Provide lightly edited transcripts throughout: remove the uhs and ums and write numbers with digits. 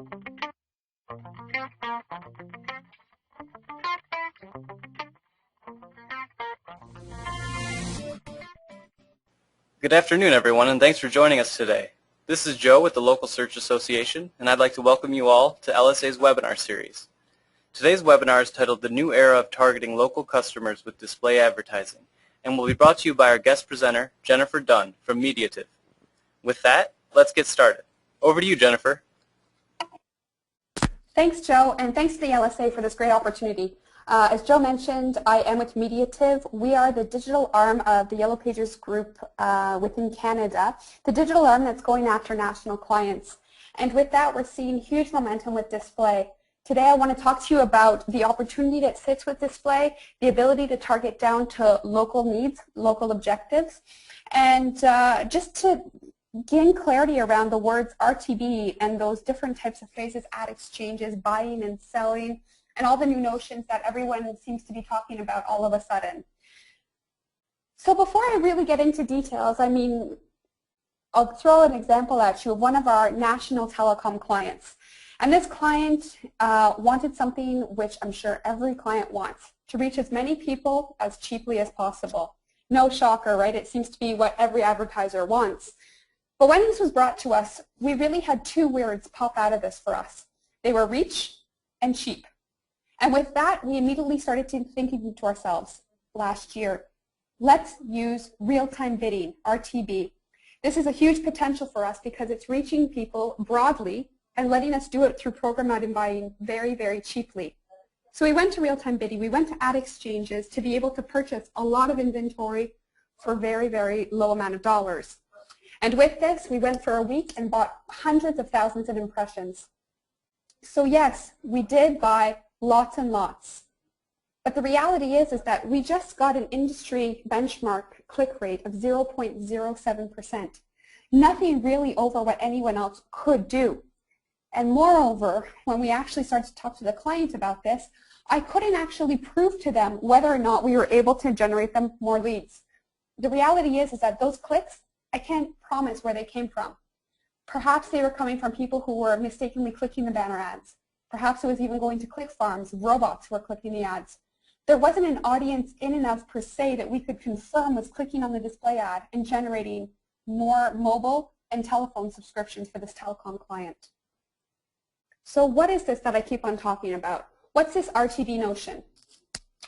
Good afternoon, everyone, and thanks for joining us today. This is Joe with the Local Search Association, and I'd like to welcome you all to LSA's webinar series. Today's webinar is titled The New Era of Targeting Local Customers with Display Advertising, and will be brought to you by our guest presenter, Jennifer Dunn from Mediative. With that, let's get started. Over to you, Jennifer. Thanks, Joe, and thanks to the LSA for this great opportunity. As Joe mentioned, I am with Mediative. We are the digital arm of the Yellow Pages group within Canada, the digital arm that's going after national clients. And with that, we're seeing huge momentum with display. Today, I want to talk to you about the opportunity that sits with display, the ability to target down to local needs, local objectives, and just to gain clarity around the words RTB and those different types of phrases, ad exchanges, buying and selling, and all the new notions that everyone seems to be talking about all of a sudden. So before I really get into details, I'll throw an example at you of one of our national telecom clients. And this client wanted something which I'm sure every client wants, to reach as many people as cheaply as possible. No shocker, right? It seems to be what every advertiser wants. But when this was brought to us, we really had two words pop out of this for us. They were reach and cheap. And with that, we immediately started thinking to ourselves last year, let's use real-time bidding, RTB. This is a huge potential for us because it's reaching people broadly and letting us do it through programmatic buying very, very cheaply. So we went to real-time bidding, we went to ad exchanges to be able to purchase a lot of inventory for very, very low amount of dollars. And with this, we went for a week and bought hundreds of thousands of impressions. So yes, we did buy lots and lots. But the reality is that we just got an industry benchmark click rate of 0.07%. Nothing really over what anyone else could do. And moreover, when we actually started to talk to the client about this, I couldn't actually prove to them whether or not we were able to generate them more leads. The reality is that those clicks, I can't promise where they came from. Perhaps they were coming from people who were mistakenly clicking the banner ads. Perhaps it was even going to click farms, robots who were clicking the ads. There wasn't an audience in and of per se that we could confirm was clicking on the display ad and generating more mobile and telephone subscriptions for this telecom client. So what is this that I keep on talking about? What's this RTB notion?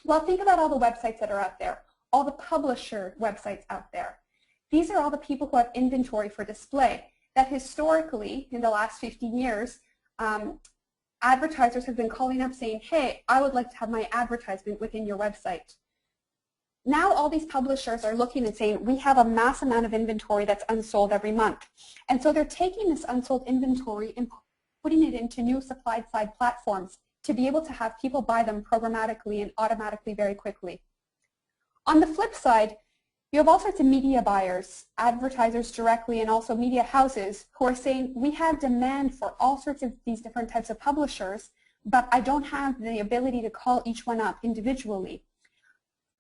Well, think about all the websites that are out there, all the publisher websites out there. These are all the people who have inventory for display that historically, in the last 15 years, advertisers have been calling up saying, hey, I would like to have my advertisement within your website. Now all these publishers are looking and saying, we have a mass amount of inventory that's unsold every month. And so they're taking this unsold inventory and putting it into new supply-side platforms to be able to have people buy them programmatically and automatically very quickly. On the flip side, you have all sorts of media buyers, advertisers directly, and also media houses who are saying, we have demand for all sorts of these different types of publishers, but I don't have the ability to call each one up individually.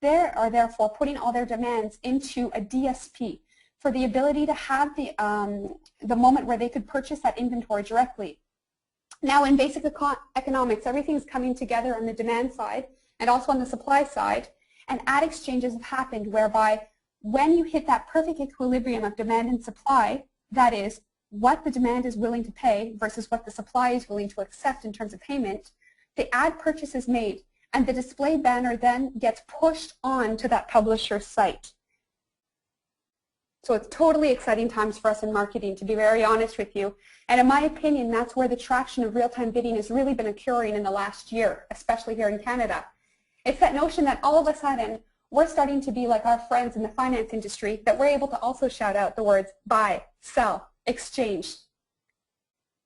They are therefore putting all their demands into a DSP for the ability to have the moment where they could purchase that inventory directly. Now in basic economics, everything's coming together on the demand side and also on the supply side, and ad exchanges have happened whereby when you hit that perfect equilibrium of demand and supply, that is, what the demand is willing to pay versus what the supply is willing to accept in terms of payment, the ad purchase is made, and the display banner then gets pushed on to that publisher's site. So it's totally exciting times for us in marketing, to be very honest with you. And in my opinion, that's where the traction of real-time bidding has really been occurring in the last year, especially here in Canada. It's that notion that all of a sudden, we're starting to be like our friends in the finance industry, that we're able to also shout out the words buy, sell, exchange.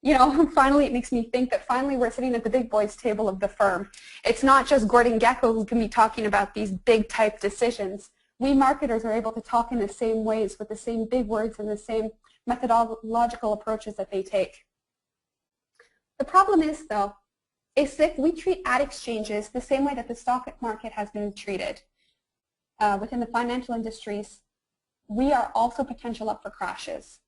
You know, finally it makes me think that finally we're sitting at the big boys table of the firm. It's not just Gordon Gekko who can be talking about these big type decisions. We marketers are able to talk in the same ways with the same big words and the same methodological approaches that they take. The problem is, though, is that we treat ad exchanges the same way that the stock market has been treated. Within the financial industries, we are also potential up for crashes.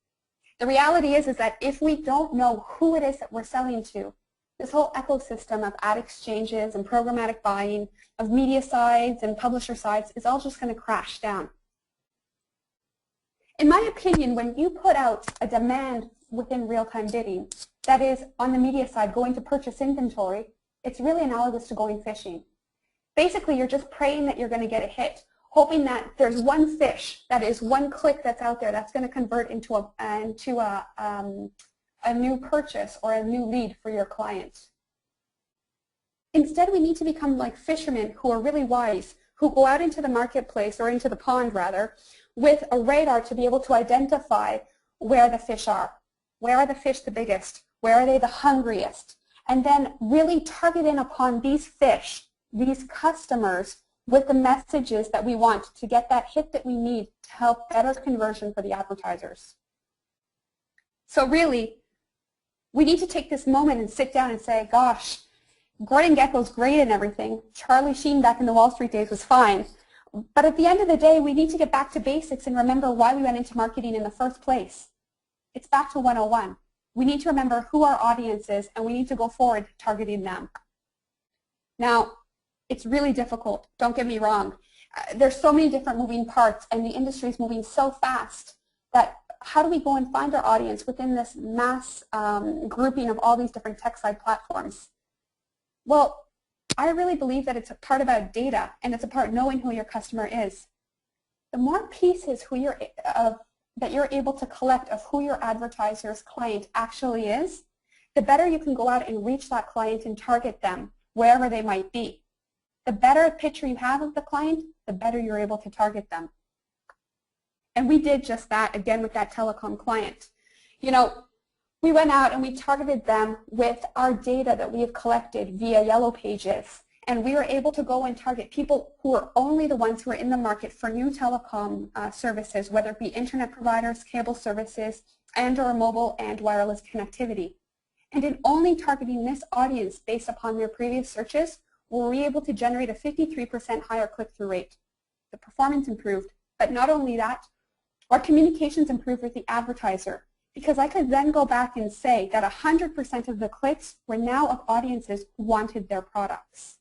The reality is that if we don't know who it is that we're selling to, this whole ecosystem of ad exchanges and programmatic buying, of media sites and publisher sites is all just going to crash down. In my opinion, when you put out a demand within real-time bidding that is on the media side going to purchase inventory, it's really analogous to going fishing. Basically, you're just praying that you're going to get a hit, hoping that there's one fish, that is one click that's out there that's going to convert into a new purchase or a new lead for your client. Instead, we need to become like fishermen who are really wise, who go out into the marketplace, or into the pond rather, with a radar to be able to identify where the fish are. Where are the fish the biggest? Where are they the hungriest? And then really target in upon these fish, these customers, with the messages that we want to get that hit that we need to help better conversion for the advertisers. So really, we need to take this moment and sit down and say, gosh, Gordon Gekko's great and everything. Charlie Sheen back in the Wall Street days was fine. But at the end of the day, we need to get back to basics and remember why we went into marketing in the first place. It's back to 101. We need to remember who our audience is, and we need to go forward targeting them. Now, it's really difficult. Don't get me wrong. There's so many different moving parts, and the industry is moving so fast that how do we go and find our audience within this mass grouping of all these different tech side platforms? Well, I really believe that it's a part about data, and it's a part knowing who your customer is. The more pieces that you're able to collect of who your advertiser's client actually is, the better you can go out and reach that client and target them wherever they might be. The better picture you have of the client, the better you're able to target them. And we did just that again with that telecom client. You know, we went out and we targeted them with our data that we have collected via Yellow Pages. And we were able to go and target people who are only the ones who are in the market for new telecom services, whether it be internet providers, cable services, and/or mobile and wireless connectivity. And in only targeting this audience based upon their previous searches, were we able to generate a 53% higher click-through rate. The performance improved, but not only that, our communications improved with the advertiser, because I could then go back and say that 100% of the clicks were now of audiences who wanted their products.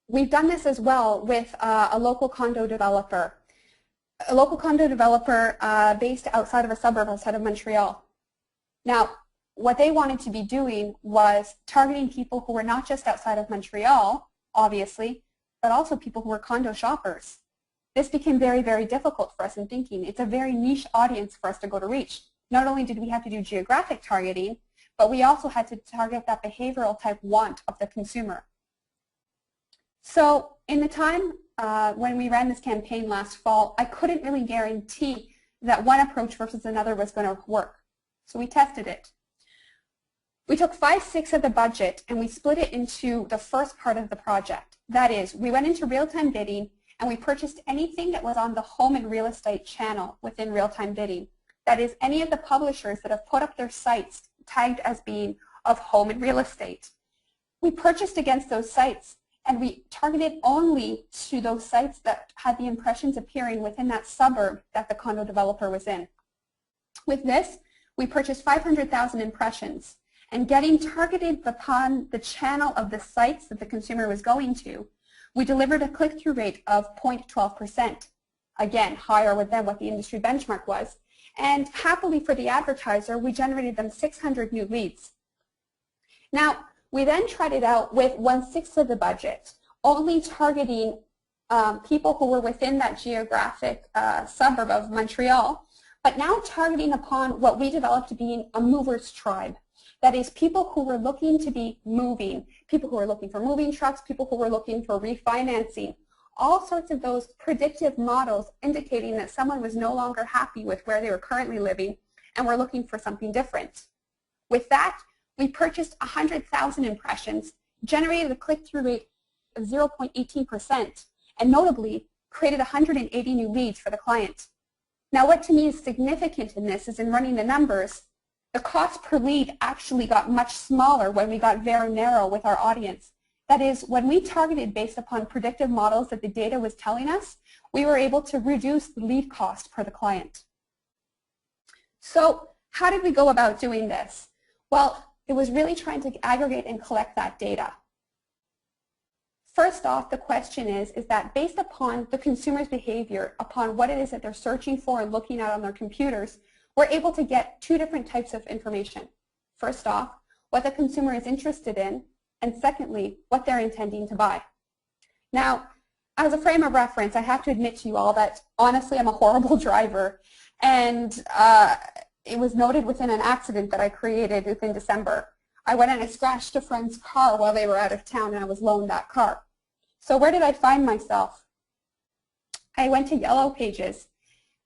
We've done this as well with a local condo developer. A local condo developer based outside of a suburb outside of Montreal. Now, what they wanted to be doing was targeting people who were not just outside of Montreal, obviously, but also people who were condo shoppers. This became very, very difficult for us in thinking. It's a very niche audience for us to go to reach. Not only did we have to do geographic targeting, but we also had to target that behavioral type want of the consumer. So in the time when we ran this campaign last fall, I couldn't really guarantee that one approach versus another was going to work. So we tested it. We took 5/6 of the budget and we split it into the first part of the project. That is, we went into real-time bidding and we purchased anything that was on the home and real estate channel within real-time bidding. That is, any of the publishers that have put up their sites tagged as being of home and real estate. We purchased against those sites, and we targeted only to those sites that had the impressions appearing within that suburb that the condo developer was in. With this, we purchased 500,000 impressions, and getting targeted upon the channel of the sites that the consumer was going to, we delivered a click-through rate of 0.12%. Again, higher than what the industry benchmark was. And happily for the advertiser, we generated them 600 new leads. Now, we then tried it out with 1/6 of the budget, only targeting people who were within that geographic suburb of Montreal, but now targeting upon what we developed being a movers tribe. That is, people who were looking to be moving, people who were looking for moving trucks, people who were looking for refinancing, all sorts of those predictive models indicating that someone was no longer happy with where they were currently living and were looking for something different. With that, we purchased 100,000 impressions, generated a click-through rate of 0.18%, and notably created 180 new leads for the client. Now, what to me is significant in this is in running the numbers, the cost per lead actually got much smaller when we got very narrow with our audience. That is, when we targeted based upon predictive models that the data was telling us, we were able to reduce the lead cost per the client. So how did we go about doing this? Well, it was really trying to aggregate and collect that data. First off, the question is that based upon the consumer's behavior, upon what it is that they're searching for and looking at on their computers, we're able to get two different types of information. First off, what the consumer is interested in, and secondly, what they're intending to buy. Now, as a frame of reference, I have to admit to you all that honestly I'm a horrible driver, and it was noted within an accident that I created within December. I went and I scratched a friend's car while they were out of town, and I was loaned that car. So where did I find myself? I went to Yellow Pages,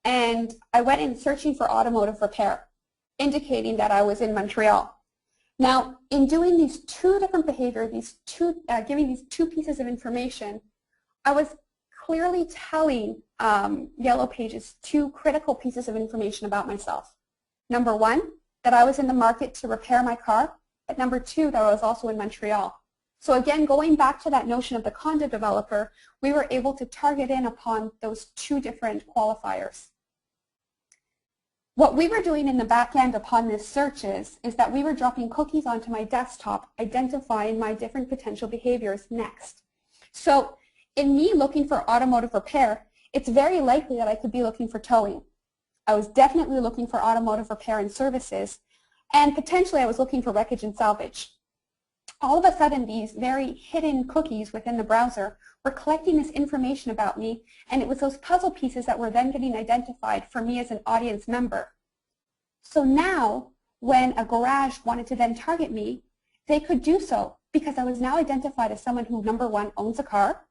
and I went in searching for automotive repair, indicating that I was in Montreal. Now, in doing these two different behaviors, giving these two pieces of information, I was clearly telling Yellow Pages two critical pieces of information about myself. Number one, that I was in the market to repair my car, and number two, that I was also in Montreal. So again, going back to that notion of the condo developer, we were able to target in upon those two different qualifiers. What we were doing in the back end upon this search is that we were dropping cookies onto my desktop, identifying my different potential behaviors next. So in me looking for automotive repair, it's very likely that I could be looking for towing. I was definitely looking for automotive repair and services, and potentially I was looking for wreckage and salvage. All of a sudden, these very hidden cookies within the browser were collecting this information about me, and it was those puzzle pieces that were then getting identified for me as an audience member. So now, when a garage wanted to then target me, they could do so because I was now identified as someone who, number one, owns a car,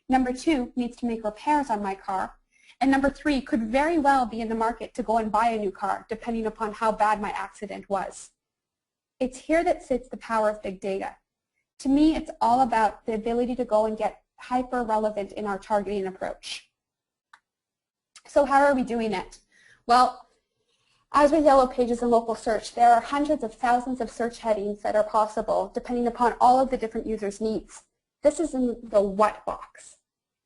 number two, needs to make repairs on my car, and number three, could very well be in the market to go and buy a new car, depending upon how bad my accident was. It's here that sits the power of big data. To me, it's all about the ability to go and get hyper-relevant in our targeting approach. So how are we doing it? Well, as with Yellow Pages and local search, there are hundreds of thousands of search headings that are possible depending upon all of the different users' needs. This is in the what box.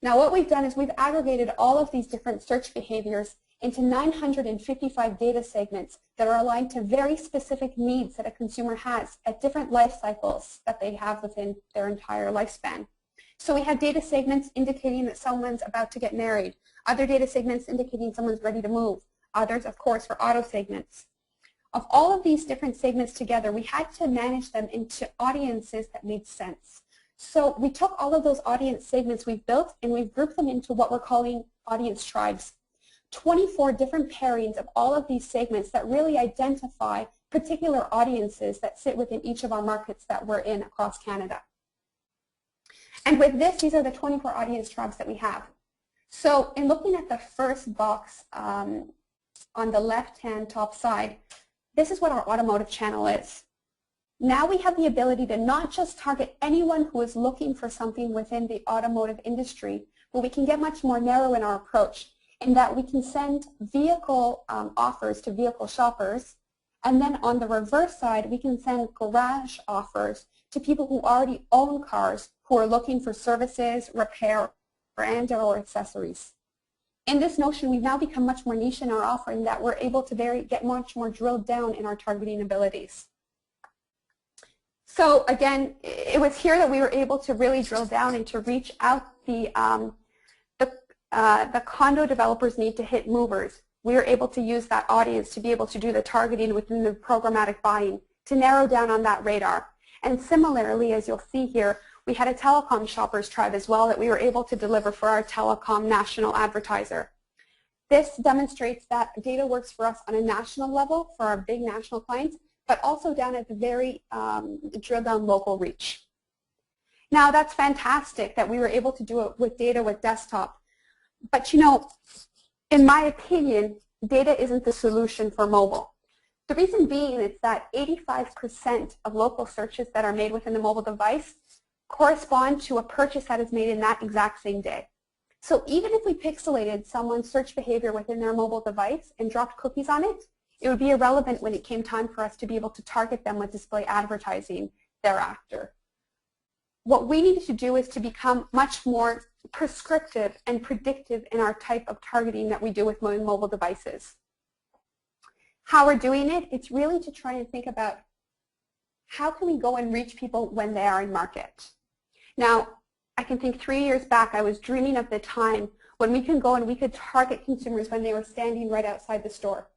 Now what we've done is we've aggregated all of these different search behaviors into 955 data segments that are aligned to very specific needs that a consumer has at different life cycles that they have within their entire lifespan. So we have data segments indicating that someone's about to get married, other data segments indicating someone's ready to move, others, of course, for auto segments. Of all of these different segments together, we had to manage them into audiences that made sense. So we took all of those audience segments we've built and we've grouped them into what we're calling audience tribes. 24 different pairings of all of these segments that really identify particular audiences that sit within each of our markets that we're in across Canada. And with this, these are the 24 audience tribes that we have. So in looking at the first box on the left-hand top side, this is what our automotive channel is. Now we have the ability to not just target anyone who is looking for something within the automotive industry, but we can get much more narrow in our approach in that we can send vehicle offers to vehicle shoppers, and then on the reverse side, we can send garage offers to people who already own cars who are looking for services, repair, and/or accessories. In this notion, we've now become much more niche in our offering that we're able to get much more drilled down in our targeting abilities. So again, it was here that we were able to really drill down and to reach out the condo developers need to hit movers. We were able to use that audience to be able to do the targeting within the programmatic buying to narrow down on that radar. And similarly, as you'll see here, we had a telecom shoppers tribe as well that we were able to deliver for our telecom national advertiser. This demonstrates that data works for us on a national level for our big national clients, but also down at the very drill down local reach. Now that's fantastic that we were able to do it with data with desktop. But you know, in my opinion, data isn't the solution for mobile. The reason being is that 85% of local searches that are made within the mobile device correspond to a purchase that is made in that exact same day. So even if we pixelated someone's search behavior within their mobile device and dropped cookies on it, it would be irrelevant when it came time for us to be able to target them with display advertising thereafter. what we needed to do is to become much more prescriptive and predictive in our type of targeting that we do with mobile devices. How we're doing it, it's really to try and think about how can we go and reach people when they are in market. Now, I can think 3 years back, I was dreaming of the time when we can go and we could target consumers when they were standing right outside the store.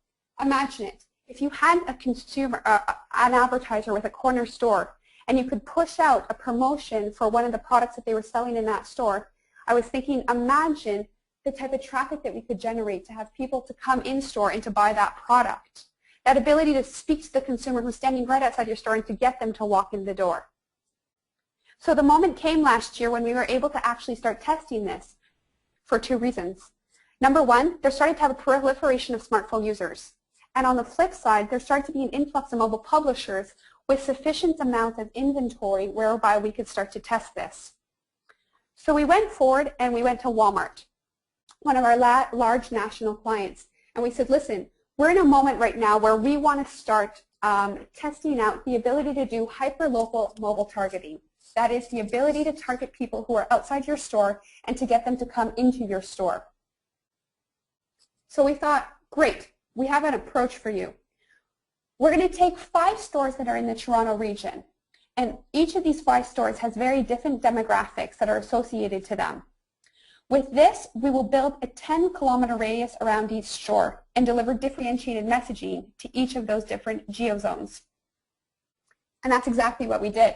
Imagine it. If you had a consumer, an advertiser with a corner store, and you could push out a promotion for one of the products that they were selling in that store, I was thinking, imagine the type of traffic that we could generate to have people to come in store and to buy that product. That ability to speak to the consumer who's standing right outside your store and to get them to walk in the door. So the moment came last year when we were able to actually start testing this for 2 reasons. Number one, there started to have a proliferation of smartphone users. And on the flip side, there started to be an influx of mobile publishers with sufficient amounts of inventory whereby we could start to test this. So we went forward and we went to Walmart, one of our large national clients, and we said, listen, we're in a moment right now where we want to start testing out the ability to do hyper-local mobile targeting. That is the ability to target people who are outside your store and to get them to come into your store. So we thought, great, we have an approach for you. We're going to take 5 stores that are in the Toronto region, and each of these 5 stores has very different demographics that are associated to them. With this, we will build a 10-kilometer radius around each store and deliver differentiated messaging to each of those different geozones. And that's exactly what we did.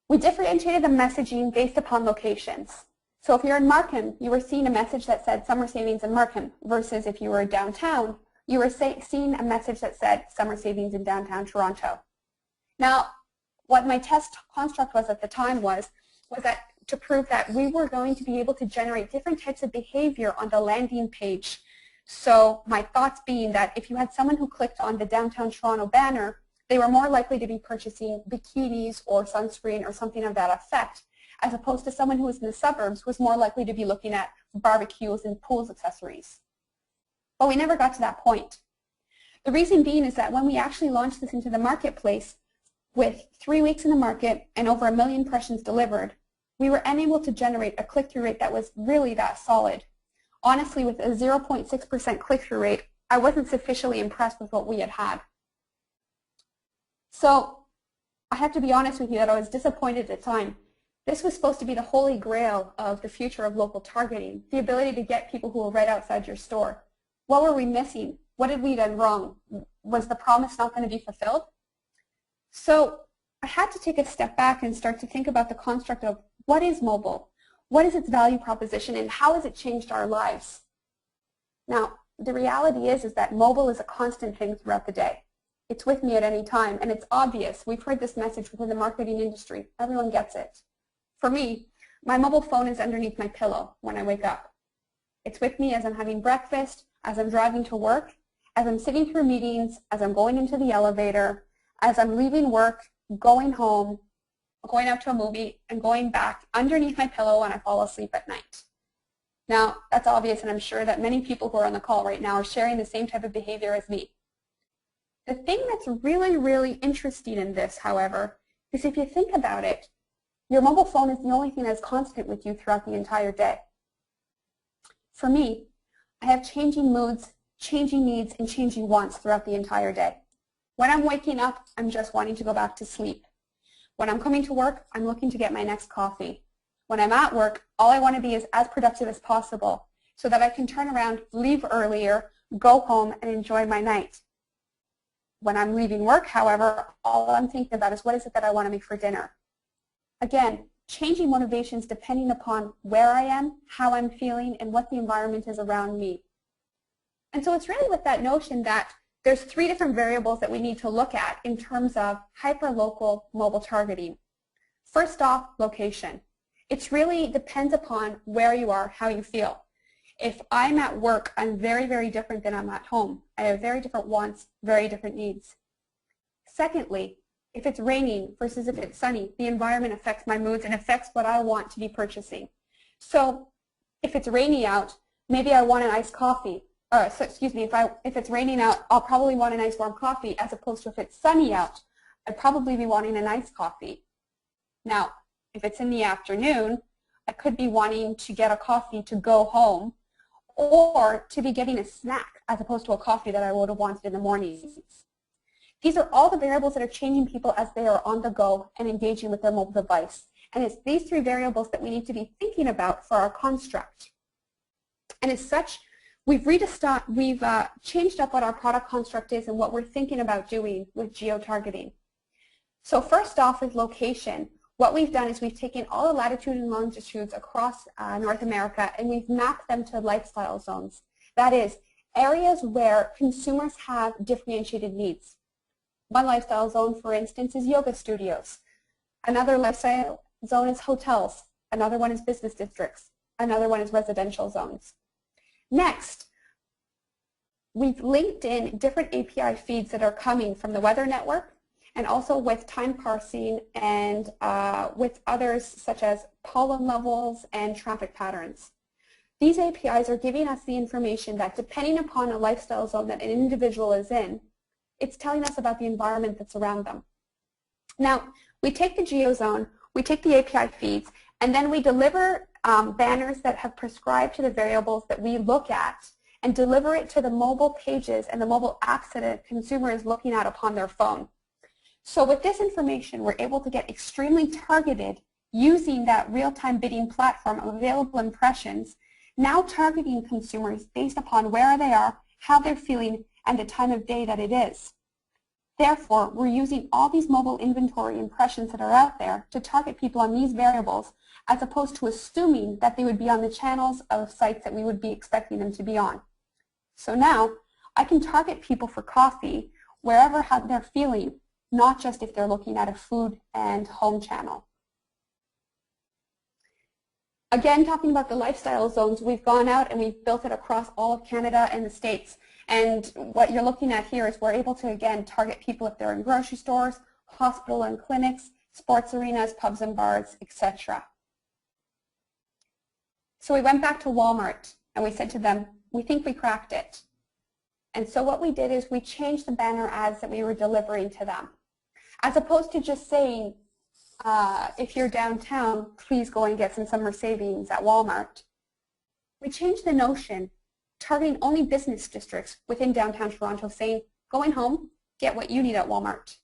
We differentiated the messaging based upon locations. So if you're in Markham, you were seeing a message that said summer savings in Markham, versus if you were downtown, you were seeing a message that said summer savings in downtown Toronto. Now, what my test construct was at the time was that to prove that we were going to be able to generate different types of behavior on the landing page. So my thoughts being that if you had someone who clicked on the downtown Toronto banner, they were more likely to be purchasing bikinis or sunscreen or something of that effect, as opposed to someone who was in the suburbs who was more likely to be looking at barbecues and pools accessories. But we never got to that point. The reason being is that when we actually launched this into the marketplace, with 3 weeks in the market and over 1 million impressions delivered, we were unable to generate a click-through rate that was really that solid. Honestly, with a 0.6% click-through rate, I wasn't sufficiently impressed with what we had had. So I have to be honest with you that I was disappointed at the time. This was supposed to be the holy grail of the future of local targeting, the ability to get people who were right outside your store. What were we missing? What had we done wrong? Was the promise not going to be fulfilled? So I had to take a step back and start to think about the construct of what is mobile? What is its value proposition, and how has it changed our lives? Now, the reality is that mobile is a constant thing throughout the day. It's with me at any time, and it's obvious. We've heard this message within the marketing industry. Everyone gets it. For me, my mobile phone is underneath my pillow when I wake up. It's with me as I'm having breakfast, as I'm driving to work, as I'm sitting through meetings, as I'm going into the elevator, as I'm leaving work, going home, going out to a movie, and going back underneath my pillow when I fall asleep at night. Now, that's obvious, and I'm sure that many people who are on the call right now are sharing the same type of behavior as me. The thing that's really, really interesting in this, however, is if you think about it, your mobile phone is the only thing that's constant with you throughout the entire day. For me, I have changing moods, changing needs, and changing wants throughout the entire day. When I'm waking up, I'm just wanting to go back to sleep. When I'm coming to work, I'm looking to get my next coffee. When I'm at work, all I want to be is as productive as possible so that I can turn around, leave earlier, go home, and enjoy my night. When I'm leaving work, however, all I'm thinking about is what is it that I want to make for dinner. Again, changing motivations depending upon where I am, how I'm feeling, and what the environment is around me. And so it's really with that notion that there's 3 different variables that we need to look at in terms of hyper-local mobile targeting. First off, location. It really depends upon where you are, how you feel. If I'm at work, I'm very, very different than I'm at home. I have very different wants, very different needs. Secondly, if it's raining versus if it's sunny, the environment affects my moods and affects what I want to be purchasing. So if it's rainy out, maybe I want an iced coffee. If it's raining out, I'll probably want a nice warm coffee, as opposed to if it's sunny out, I'd probably be wanting an iced coffee. Now, If it's in the afternoon, I could be wanting to get a coffee to go home or to be getting a snack as opposed to a coffee that I would have wanted in the morning. These are all the variables that are changing people as they are on the go and engaging with their mobile device. And it's these three variables that we need to be thinking about for our construct. And as such, we've changed up what our product construct is and what we're thinking about doing with geo-targeting. So first off with location, what we've done is we've taken all the latitude and longitudes across North America and we've mapped them to lifestyle zones. That is, areas where consumers have differentiated needs. One lifestyle zone, for instance, is yoga studios. Another lifestyle zone is hotels. Another one is business districts. Another one is residential zones. Next, we've linked in different API feeds that are coming from the Weather Network and also with time parsing and with others such as pollen levels and traffic patterns. These APIs are giving us the information that depending upon a lifestyle zone that an individual is in, it's telling us about the environment that's around them. Now, we take the GeoZone, we take the API feeds, and then we deliver banners that have prescribed to the variables that we look at and deliver it to the mobile pages and the mobile apps that a consumer is looking at upon their phone. So with this information, we're able to get extremely targeted using that real-time bidding platform of available impressions, now targeting consumers based upon where they are, how they're feeling, and the time of day that it is. Therefore, we're using all these mobile inventory impressions that are out there to target people on these variables as opposed to assuming that they would be on the channels of sites that we would be expecting them to be on. So now, I can target people for coffee wherever they're feeling, not just if they're looking at a food and home channel. Again, talking about the lifestyle zones, we've gone out and we've built it across all of Canada and the States. And what you're looking at here is we're able to, again, target people if they're in grocery stores, hospital and clinics, sports arenas, pubs and bars, etc. So we went back to Walmart and we said to them, we think we cracked it. And so what we did is we changed the banner ads that we were delivering to them. As opposed to just saying, if you're downtown, please go and get some summer savings at Walmart. We changed the notion, targeting only business districts within downtown Toronto, saying, going home, get what you need at Walmart.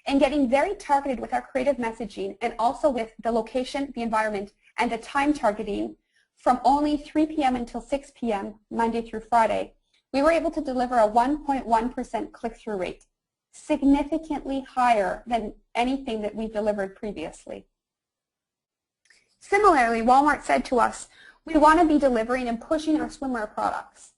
And getting very targeted with our creative messaging and also with the location, the environment, and the time targeting from only 3 p.m. until 6 p.m. Monday through Friday, we were able to deliver a 1.1% click-through rate, significantly higher than anything that we delivered previously. Similarly, Walmart said to us, we want to be delivering and pushing our swimwear products.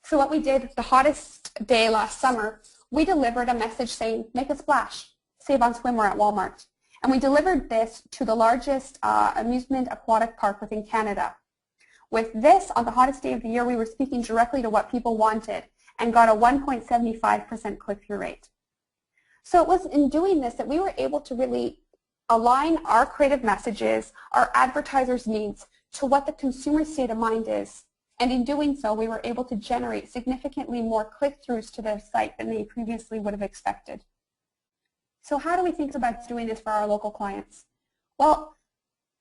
So what we did the hottest day last summer, we delivered a message saying, make a splash, save on swimwear at Walmart. And we delivered this to the largest amusement aquatic park within Canada. With this, on the hottest day of the year, we were speaking directly to what people wanted and got a 1.75% click-through rate. So it was in doing this that we were able to really align our creative messages, our advertisers' needs, to what the consumer state of mind is. And in doing so, we were able to generate significantly more click-throughs to their site than they previously would have expected. So how do we think about doing this for our local clients? Well,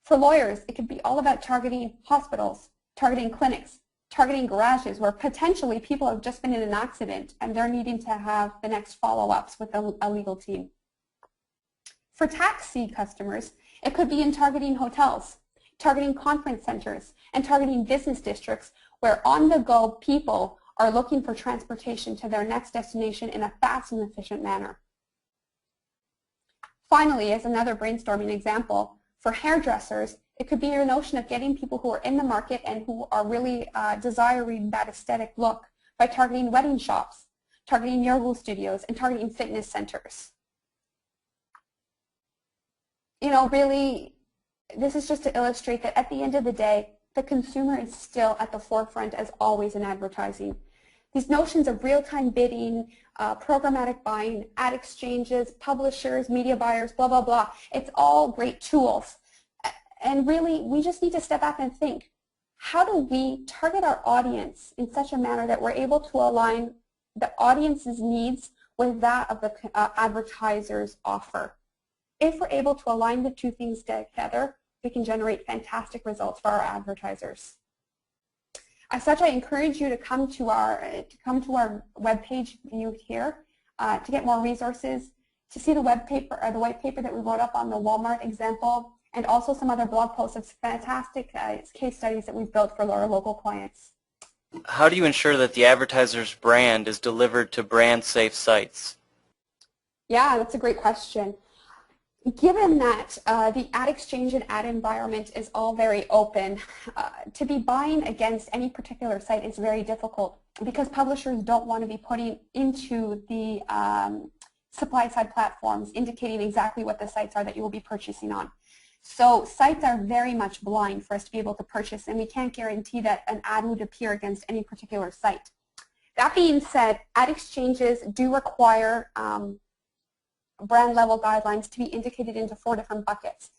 for lawyers, it could be all about targeting hospitals, targeting clinics, targeting garages where potentially people have just been in an accident and they're needing to have the next follow-ups with a legal team. For taxi customers, it could be in targeting hotels, targeting conference centers, and targeting business districts where on-the-go people are looking for transportation to their next destination in a fast and efficient manner. Finally, as another brainstorming example, for hairdressers, it could be your notion of getting people who are in the market and who are really desiring that aesthetic look by targeting wedding shops, targeting yoga studios, and targeting fitness centers. You know, really, this is just to illustrate that at the end of the day, the consumer is still at the forefront as always in advertising. These notions of real-time bidding, programmatic buying, ad exchanges, publishers, media buyers, blah, blah, blah, it's all great tools. And really, we just need to step back and think, how do we target our audience in such a manner that we're able to align the audience's needs with that of the advertiser's offer? if we're able to align the two things together, we can generate fantastic results for our advertisers. As such, I encourage you to come to our webpage view here to get more resources, to see the white paper that we wrote up on the Walmart example, and also some other blog posts of fantastic case studies that we've built for our local clients. How do you ensure that the advertiser's brand is delivered to brand-safe sites? Yeah, that's a great question. Given that the ad exchange and ad environment is all very open, to be buying against any particular site is very difficult because publishers don't want to be putting into the supply side platforms indicating exactly what the sites are that you will be purchasing on. So sites are very much blind for us to be able to purchase, and we can't guarantee that an ad would appear against any particular site. That being said, ad exchanges do require brand level guidelines to be indicated into 4 different buckets.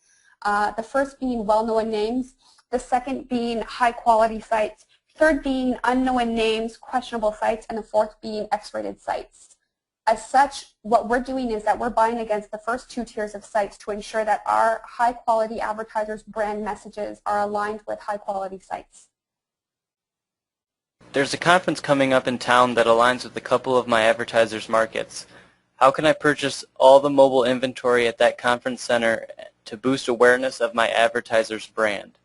The first being well-known names, the second being high-quality sites, third being unknown names, questionable sites, and the fourth being X-rated sites. As such, what we're doing is that we're buying against the first 2 tiers of sites to ensure that our high-quality advertisers' brand messages are aligned with high-quality sites. There's a conference coming up in town that aligns with a couple of my advertisers' markets. How can I purchase all the mobile inventory at that conference center to boost awareness of my advertiser's brand?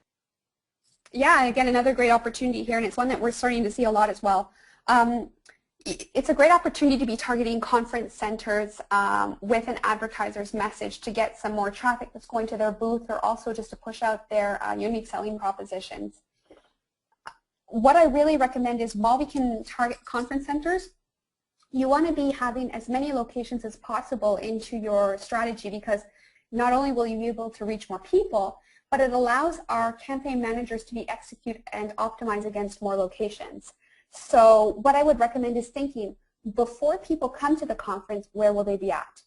Yeah, and again, another great opportunity here, and it's one that we're starting to see a lot as well. It's a great opportunity to be targeting conference centers with an advertiser's message to get some more traffic that's going to their booth, or also just to push out their unique selling propositions. What I really recommend is, while we can target conference centers, you want to be having as many locations as possible into your strategy, because not only will you be able to reach more people, but it allows our campaign managers to be execute and optimize against more locations. So what I would recommend is thinking, before people come to the conference, where will they be at?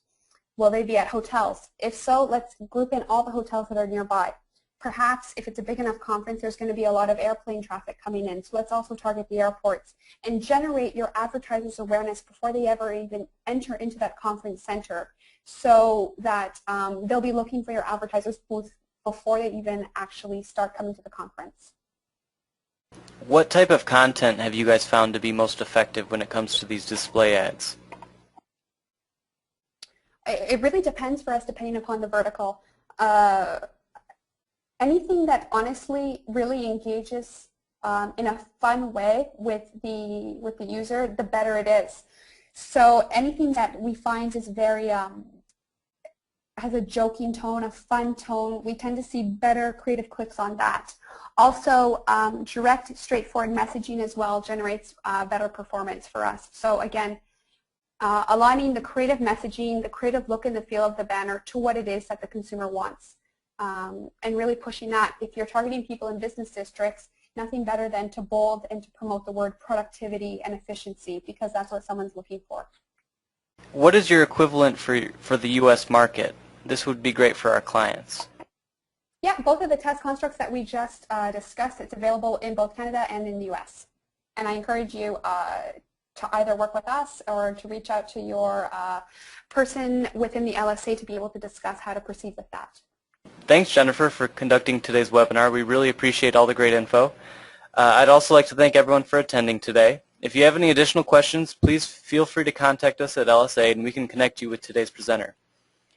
Will they be at hotels? If so, let's group in all the hotels that are nearby. Perhaps if it's a big enough conference, there's going to be a lot of airplane traffic coming in, so let's also target the airports and generate your advertisers' awareness before they ever even enter into that conference center, so that they'll be looking for your advertisers' booth before they even actually start coming to the conference. What type of content have you guys found to be most effective when it comes to these display ads? It really depends for us, depending upon the vertical. Anything that honestly really engages in a fun way with the user, the better it is. So anything that we find is very has a joking tone, a fun tone, we tend to see better creative clicks on that. Also, direct, straightforward messaging as well generates better performance for us. So again, aligning the creative messaging, the creative look and the feel of the banner to what it is that the consumer wants. And really pushing that. If you're targeting people in business districts, nothing better than to bold and to promote the word productivity and efficiency, because that's what someone's looking for. What is your equivalent for the U.S. market? This would be great for our clients. Yeah, both of the test constructs that we just discussed, it's available in both Canada and in the U.S. And I encourage you to either work with us or to reach out to your person within the LSA to be able to discuss how to proceed with that. Thanks, Jennifer, for conducting today's webinar. We really appreciate all the great info. I'd also like to thank everyone for attending today. If you have any additional questions, please feel free to contact us at LSA and we can connect you with today's presenter.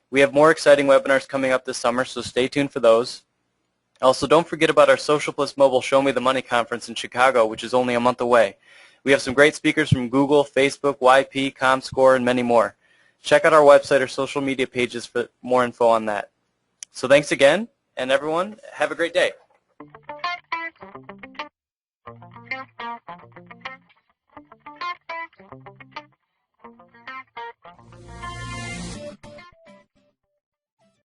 We have more exciting webinars coming up this summer, so stay tuned for those. Also, don't forget about our Social Plus Mobile Show Me the Money conference in Chicago, which is only a month away. We have some great speakers from Google, Facebook, YP, ComScore, and many more. Check out our website or social media pages for more info on that. So thanks again, and everyone, have a great day.